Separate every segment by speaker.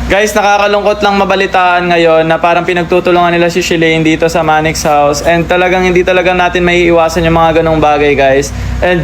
Speaker 1: Guys, nakakalungkot lang mabalitaan ngayon na parang pinagtutulungan nila si Shalane dito sa Manix House. And talagang hindi talaga natin maiiwasan yung mga ganong bagay, guys. And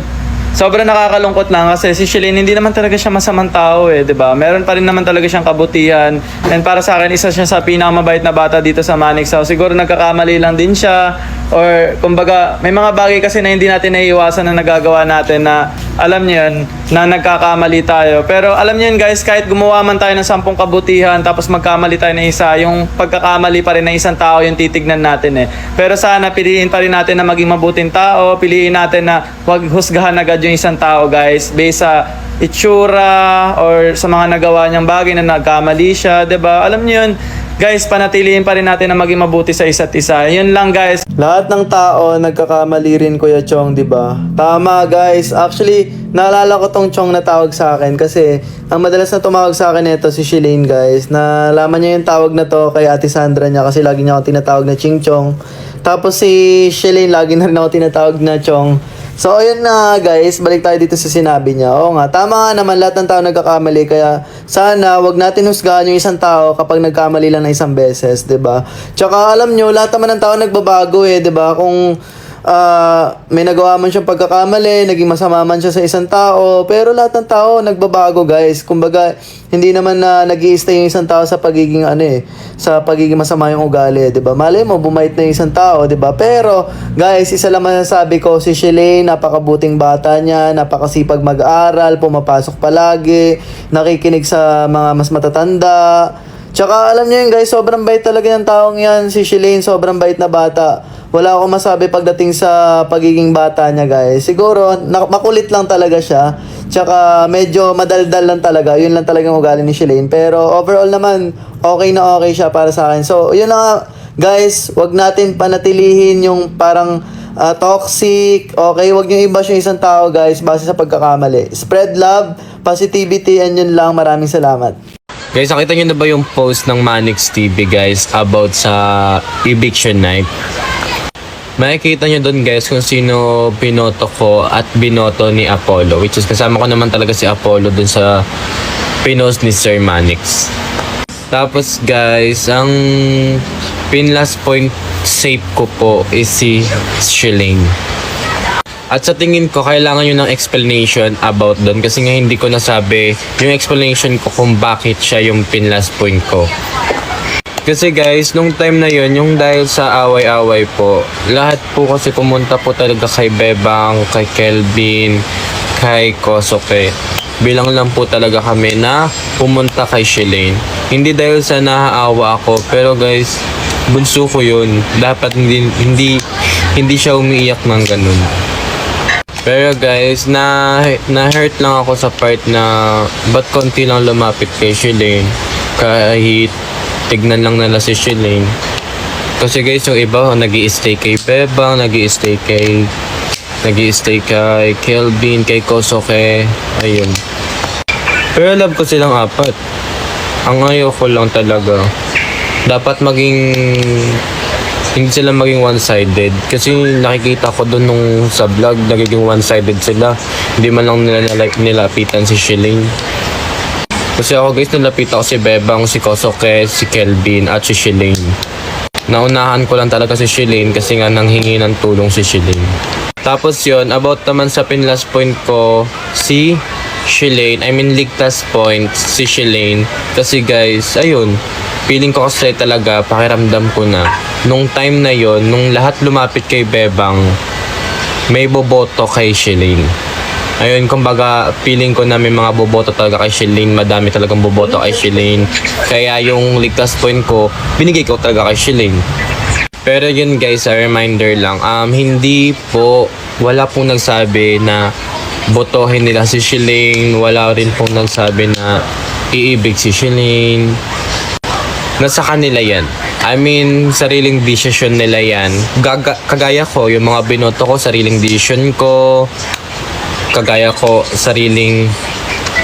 Speaker 1: sobrang nakakalungkot lang kasi si Shalane hindi naman talaga siya masamang tao eh, 'di ba? Meron pa rin naman talaga siyang kabutihan. And para sa akin, isa siya sa pinakamabait na bata dito sa Manix House. Siguro nagkakamali lang din siya, or kumbaga may mga bagay kasi na hindi natin naiiwasan na nagagawa natin na alam niyo yun, na nagkakamali tayo. Pero alam niyo yun, guys, kahit gumawa man tayo ng 10 kabutihan tapos magkamali tayo ng isa, yung pagkakamali pa rin ng isang tao yung titignan natin eh. Pero sana piliin pa rin natin na maging mabuting tao, piliin natin na huwag husgahan agad yung isang tao, guys, based sa itsura or sa mga nagawa niyang bagay na nagkamali siya, 'di ba? Alam niyo yun, guys, panatilihin pa rin natin na maging mabuti sa isa't isa. Yun lang, guys. Lahat ng tao nagkakamali rin, Kuya Chong, 'di ba? Tama, guys. Actually, naalala ko tong Chong na tawag sa akin kasi ang madalas na tumawag sa akin nito si Shalane, guys. Nalaman niya yung tawag na to kay Ate Sandra niya kasi lagi niya ako tinatawag na Ching Chong. Tapos si Shalane lagi na rin ako tinatawag na Chong. So, ayun na, guys, balik tayo dito sa sinabi niya. Oo nga, tama nga naman, lahat ng tao nagkakamali. Kaya sana wag natin husgahan yung isang tao kapag nagkamali lang ng isang beses, 'di ba? Tsaka alam nyo, lahat naman ng tao nagbabago eh, 'di ba? Kung may nagawa man siyang pagkakamali, naging masama man siya sa isang tao, pero lahat ng tao nagbabago, guys. Kumbaga, hindi naman na nag-i-stay yung isang tao sa pagiging sa pagiging masama yung ugali, 'di ba? Malay mo bumait na yung isang tao, 'di ba? Pero guys, isa lang masasabi ko, si Shalane, napakabuting bata niya, napakasipag mag-aral, pumapasok palagi, nakikinig sa mga mas matatanda. Tsaka alam niyo yun, guys, sobrang bait talaga ng taong yan. Si Shalane, sobrang bait na bata. Wala akong masabi pagdating sa pagiging bata niya, guys. Siguro, makulit lang talaga siya. Tsaka medyo madaldal lang talaga. Yun lang talagang ugali ni Shalane. Pero overall naman, okay na okay siya para sa akin. So, yun na nga, guys. Wag natin panatilihin yung parang toxic. Okay, wag niyo i-bash yung isang tao, guys, base sa pagkakamali. Spread love, positivity, and yun lang. Maraming salamat.
Speaker 2: Guys, nakita nyo na ba yung post ng Manix TV, guys, about sa eviction night? Makikita nyo doon, guys, kung sino binoto ko at binoto ni Apollo, which is kasama ko naman talaga si Apollo doon sa pinost ni Sir Manix. Tapos, guys, ang pinlast point safe ko po is si Shalane. At sa tingin ko, kailangan nyo ng explanation about doon kasi nga hindi ko nasabi yung explanation ko kung bakit siya yung pinlast point ko. Kasi guys, nung time na yon, yung dahil sa away-away po, lahat po kasi pumunta po talaga kay Bebang, kay Kelvin, kay Kosoke. Bilang lang po talaga kami na pumunta kay Shalane. Hindi dahil sa naaawa ako, pero guys, bunso ko yun. Dapat hindi siya umiiyak ng ganun. Pero guys, na-hurt lang ako sa part na ba't konti lang lumapit kay Shalane kahit tignan lang nila si Shalane. Kasi guys, yung iba nag-i-stay kay Bebang, nag-i-stay kay Kelvin, kay Kosoke, ayun. Pero love ko silang apat. Ang ayoko lang talaga, dapat hindi sila maging one-sided. Kasi nakikita ko doon nung sa vlog, nagiging one-sided sila. Hindi man lang nilapitan si Shalane. Kasi ako, guys, nilapitan ko si Bebang, si Kosoke, si Kelvin, at si Shalane. Naunahan ko lang talaga si Shalane kasi nga nanghingi ng tulong si Shalane. Tapos yon, about naman sa pinlast point ko, si Shalane, ligtas point si Shalane. Kasi guys, ayun, feeling ko kasi talaga, pakiramdam ko na nung time na yon, nung lahat lumapit kay Bebang, may boboto kay Shalane. Ayun, kumbaga, feeling ko na may mga boboto talaga kay Shalane. Madami talagang boboto kay Shalane. Kaya yung ligtas point ko, binigay ko talaga kay Shalane. Pero yun, guys, a reminder lang. Wala pong nagsabi na botohin nila si Shalane. Wala rin pong nagsabi na iibig si Shalane. Nasa kanila yan. Sariling decision nila yan. Kagaya ko, yung mga binoto ko, sariling decision ko. Kagaya ko, sariling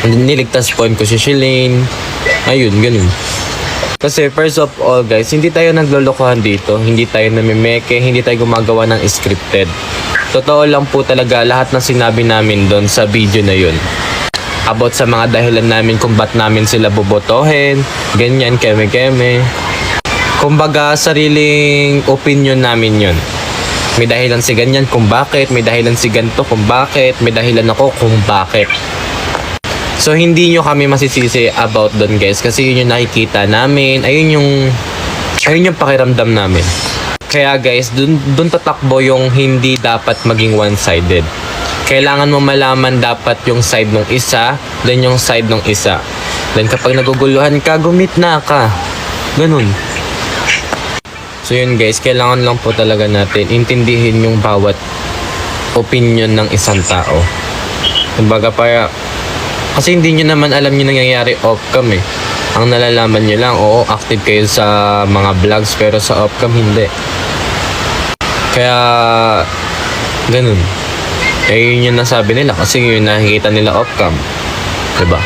Speaker 2: niligtas point ko si Shalane. Ayun, ganun. Kasi first of all, guys, hindi tayo naglolokohan dito. Hindi tayo namimeke, hindi tayo gumagawa ng scripted. Totoo lang po talaga lahat ng sinabi namin doon sa video na yun. about sa mga dahilan namin kung ba't namin sila bobotohin, ganyan, keme-keme. Kumbaga, sariling opinion namin yun. May dahilan si ganyan kung bakit, may dahilan si ganito kung bakit, may dahilan ako kung bakit. So, hindi nyo kami masisisi about doon guys, kasi yun yung nakikita namin, ayun yung pakiramdam namin. Kaya guys, dun tatakbo yung hindi dapat maging one-sided. Kailangan mo malaman dapat yung side ng isa, then yung side ng isa. Then kapag naguguluhan ka, gumitna ka. Ganun. So yun guys, kailangan lang po talaga natin intindihin yung bawat opinion ng isang tao. Kumbaga kasi hindi nyo naman alam yung nangyayari off-cam eh. Ang nalalaman nyo lang, oo, active kayo sa mga vlogs pero sa off-cam hindi. Kaya, ganun. Yun yung nasabi nila kasi yun nakikita nila off-cam. Diba?